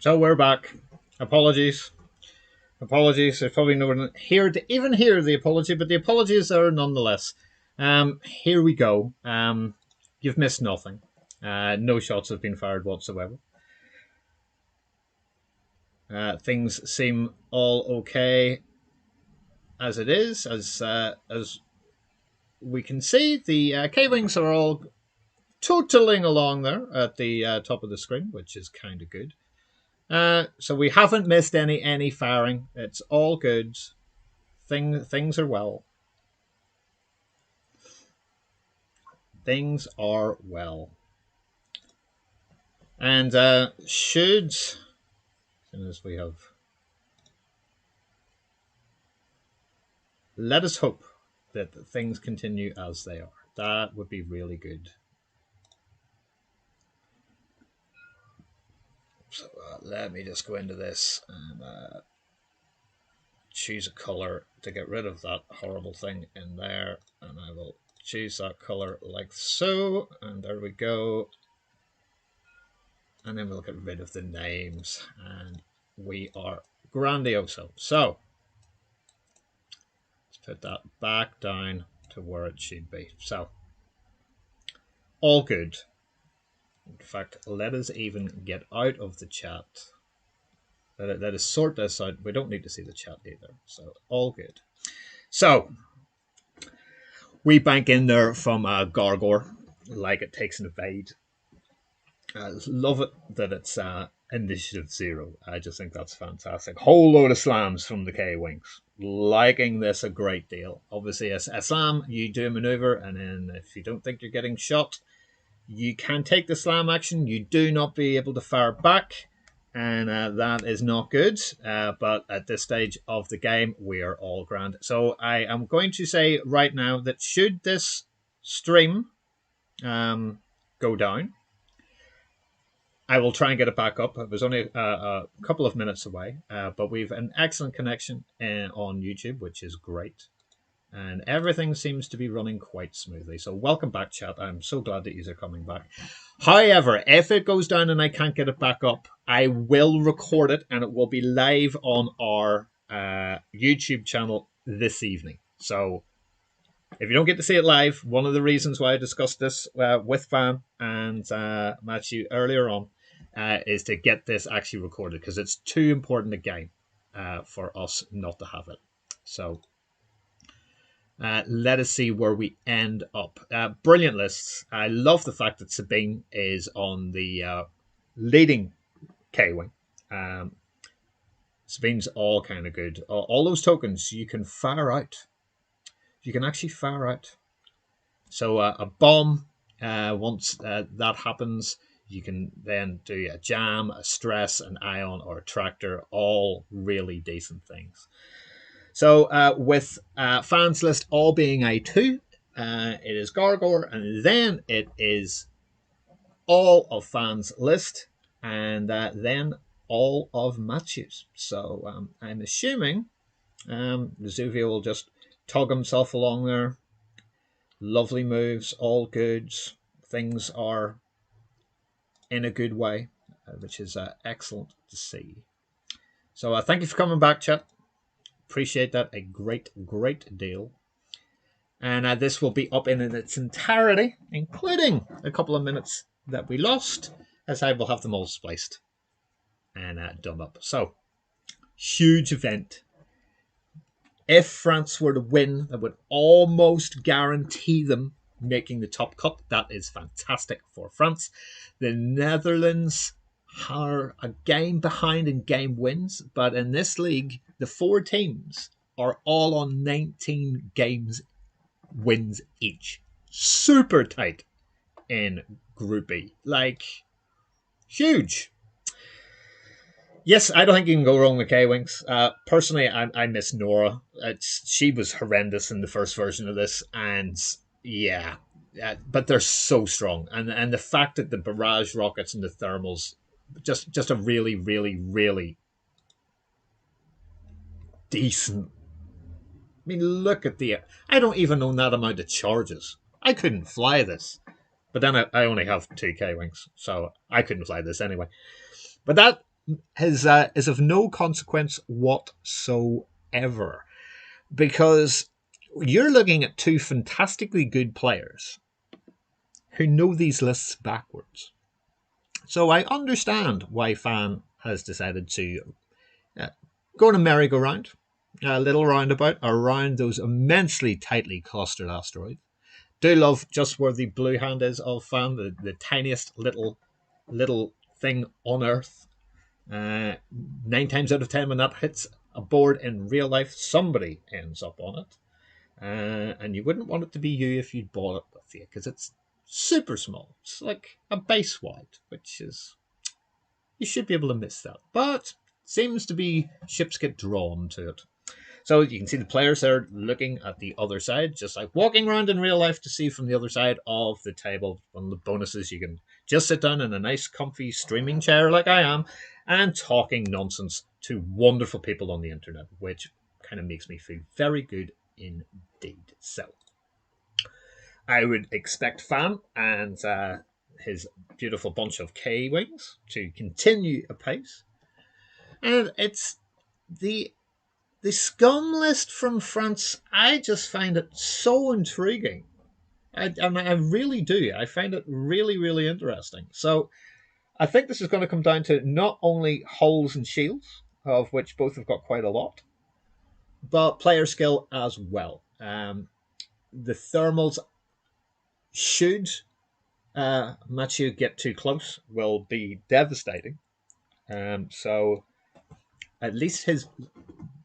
So we're back. Apologies. Apologies. There's probably no one here to even hear the apology, but the apology is there nonetheless. Here we go. You've missed nothing. No shots have been fired whatsoever. Things seem all okay as it is. As we can see, the K-Wings are all totaling along there at the top of the screen, which is kind of good. So we haven't missed any firing. It's all good. Things are well. Things are well. And as soon as we have, let us hope that things continue as they are. That would be really good. So let me just go into this and choose a color to get rid of that horrible thing in there, and I will choose that color like so, and there we go. And then we'll get rid of the names, and we are grandioso. So let's put that back down to where it should be. So all good. In fact, let us even get out of the chat. Let us sort this out. We don't need to see the chat either. So all good. So we bank in there from Gargor, like it takes an evade. Love it that it's initiative 0. I just think that's fantastic. Whole load of slams from the K-Wings. Liking this a great deal. Obviously, a slam, you do a maneuver, and then if you don't think you're getting shot, you can take the slam action. You do not be able to fire back, and that is not good. But at this stage of the game, we are all grand. So I am going to say right now that should this stream go down, I will try and get it back up. It was only a couple of minutes away, but we've an excellent connection on YouTube, which is great. And everything seems to be running quite smoothly. So welcome back, chat. I'm so glad that you are coming back. However, if it goes down and I can't get it back up, I will record it and it will be live on our YouTube channel this evening. So if you don't get to see it live, one of the reasons why I discussed this with Faan and Matthieu earlier on is to get this actually recorded, because it's too important a game for us not to have it. So let us see where we end up. Brilliant lists. I love the fact that Sabine is on the leading K-Wing. Sabine's all kind of good. All those tokens you can fire out. You can actually fire out. So a bomb, once that happens, you can then do a jam, a stress, an ion, or a tractor. All really decent things. So with Faan's list all being A2, it is Gargor, and then it is all of Faan's list, and then all of Matthieu's. So I'm assuming Vesuvio will just tug himself along there. Lovely moves, all good. Things are in a good way, which is excellent to see. So thank you for coming back, chat. Appreciate that a great deal. And this will be up in its entirety, including a couple of minutes that we lost, as I will have them all spliced and done up. So, huge event. If France were to win, that would almost guarantee them making the top cut. That is fantastic for France. The Netherlands are a game behind in game wins, but in this league, the 4 teams are all on 19 games wins each. Super tight in Group E. Like, huge. Yes, I don't think you can go wrong with K-Wings. Personally, I miss Nora. She was horrendous in the first version of this, and yeah, but they're so strong. And the fact that the barrage rockets and the thermals, just a really decent. I mean, look at I don't even own that amount of charges. I couldn't fly this. But then I only have 2 K-Wings, so I couldn't fly this anyway. But that is of no consequence whatsoever, because you're looking at two fantastically good players who know these lists backwards. So I understand why Faan has decided to go on a merry-go-round, a little roundabout around those immensely tightly clustered asteroids. Do love just where the blue hand is of Faan, the tiniest little thing on Earth. 9 times out of 10, when that hits a board in real life, somebody ends up on it. And you wouldn't want it to be you if you'd bought it with you, because it's super small. It's like a base wide, which is, you should be able to miss that. But seems to be ships get drawn to it. So you can see the players there looking at the other side, just like walking around in real life to see from the other side of the table. One of the bonuses, you can just sit down in a nice, comfy, streaming chair like I am and talking nonsense to wonderful people on the internet, which kind of makes me feel very good indeed. So I would expect Faan and his beautiful bunch of K-Wings to continue apace. And it's the Scum list from France. I just find it so intriguing. I really do. I find it really, really interesting. So I think this is going to come down to not only hulls and shields, of which both have got quite a lot, but player skill as well. The thermals, should Matthieu get too close, will be devastating. So at least his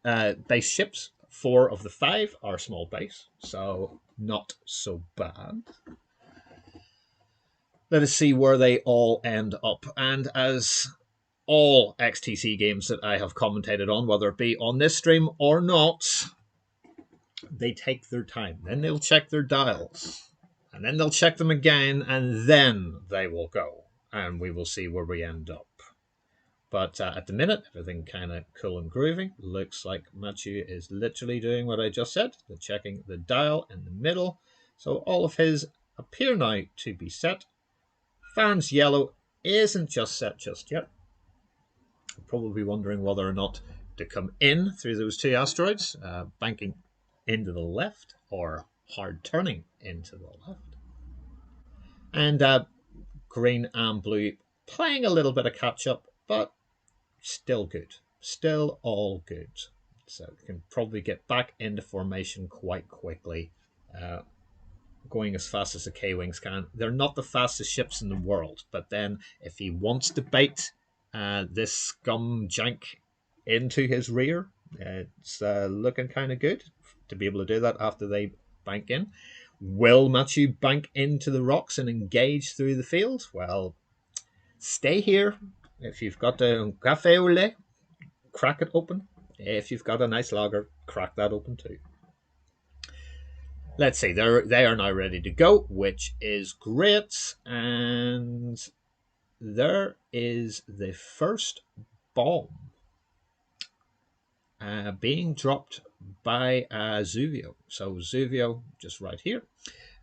base ships, 4 of the 5 are small base, so not so bad. Let us see where they all end up. And as all XTC games that I have commentated on, whether it be on this stream or not, they take their time. Then they'll check their dials. And then they'll check them again, and then they will go. And we will see where we end up. But at the minute, everything kind of cool and groovy. Looks like Matthieu is literally doing what I just said. They're checking the dial in the middle. So all of his appear now to be set. Faan's yellow isn't just set just yet. You're probably wondering whether or not to come in through those 2 asteroids, banking into the left or hard turning into the left. And green and blue playing a little bit of catch up, but still good. Still all good. So we can probably get back into formation quite quickly, going as fast as the K-Wings can. They're not the fastest ships in the world, but then if he wants to bait this Scum jank into his rear, it's looking kind of good to be able to do that after they bank in. Will Matthieu bank into the rocks and engage through the field? Well, stay here. If you've got a cafe au lait, crack it open. If you've got a nice lager, crack that open too. Let's see, they are now ready to go, which is great. And there is the first bomb being dropped by Zuvio. So Zuvio, just right here,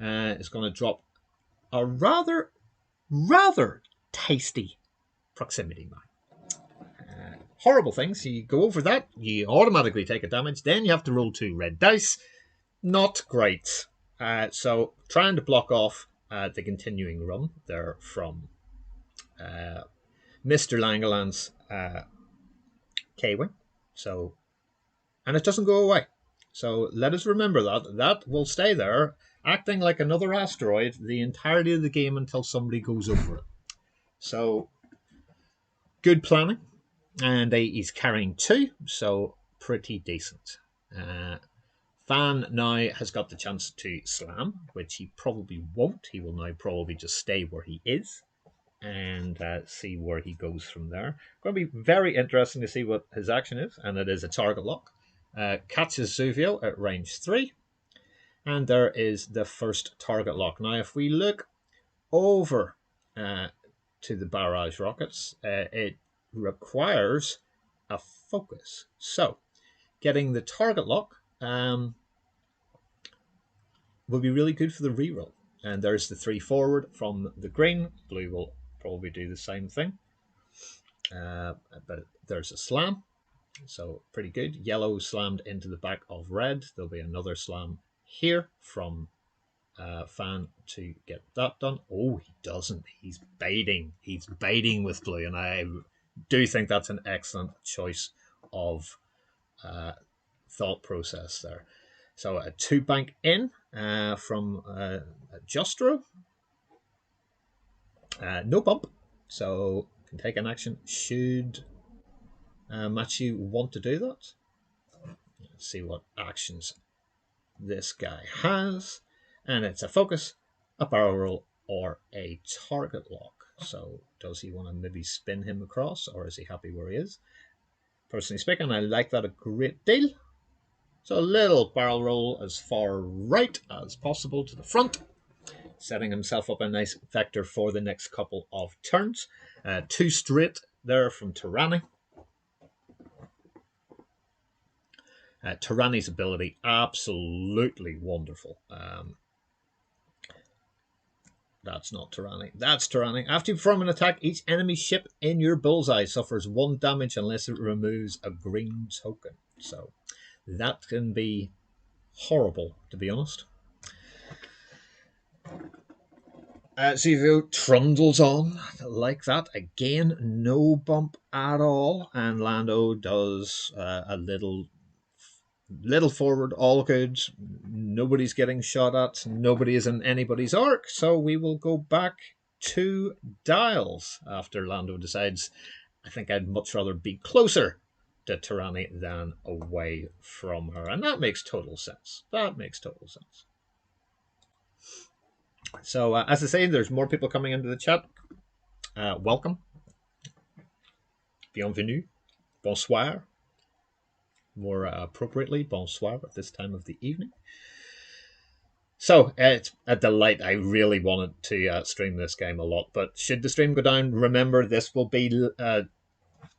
is going to drop a rather tasty proximity mine. Horrible things. You go over that, you automatically take a damage. Then you have to roll 2 red dice. Not great. So trying to block off the continuing run there from Mr. Langelaan's K-Wing. So, and it doesn't go away. So let us remember that will stay there, acting like another asteroid the entirety of the game until somebody goes over it. So good planning. And he's carrying 2, so pretty decent. Faan now has got the chance to slam, which he probably won't. He will now probably just stay where he is and see where he goes from there. Going to be very interesting to see what his action is, and it is a target lock. Catches Zuvio at range 3, and there is the first target lock. Now, if we look over to the barrage rockets, it requires a focus. So, getting the target lock will be really good for the reroll. And there's the 3 forward from the green. Blue will probably do the same thing. but there's a slam, so pretty good. Yellow slammed into the back of red. There'll be another slam here from Faan to get that done. Oh, he doesn't. He's baiting. He's baiting with blue, and I do think that's an excellent choice of thought process there. So a 2 bank in from Justro. No bump, so can take an action should Matthieu want to do that. Let's see what actions this guy has. And it's a focus, a barrel roll, or a target lock. So does he want to maybe spin him across, or is he happy where he is? Personally speaking, I like that a great deal. So a little barrel roll as far right as possible to the front, setting himself up a nice vector for the next couple of turns. 2 straight there from Tyranny. Tyranny's ability, absolutely wonderful. That's not Tyranny. That's Tyranny. After you perform an attack, each enemy ship in your bullseye suffers 1 damage unless it removes a green token. So that can be horrible, to be honest. Zivio trundles on like that. Again, no bump at all. And Lando does a little forward, all good. Nobody's getting shot at. Nobody is in anybody's arc. So we will go back to Dials after Lando decides, I think I'd much rather be closer to Tyranny than away from her. And that makes total sense. That makes total sense. So, as I say, there's more people coming into the chat. Welcome. Bienvenue. Bonsoir. More appropriately, bonsoir at this time of the evening. So, it's a delight. I really wanted to stream this game a lot. But should the stream go down, remember this will be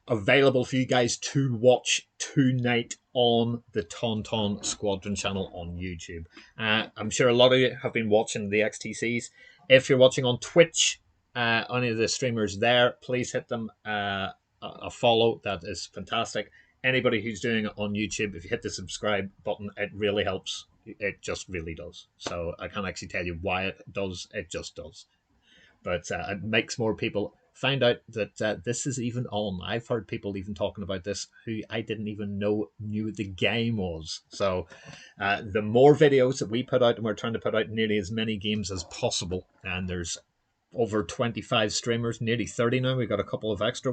available for you guys to watch tonight on the Tauntaun Squadron channel on YouTube. I'm sure a lot of you have been watching the XTCs. If you're watching on Twitch, any of the streamers there, please hit them a follow. That is fantastic. Anybody who's doing it on YouTube, if you hit the subscribe button, it really helps. It just really does. So I can't actually tell you why it does. It just does. But it makes more people find out that this is even on. I've heard people even talking about this who I didn't even know knew the game was. So the more videos that we put out, and we're trying to put out nearly as many games as possible, and there's over 25 streamers, nearly 30 now. We've got a couple of extra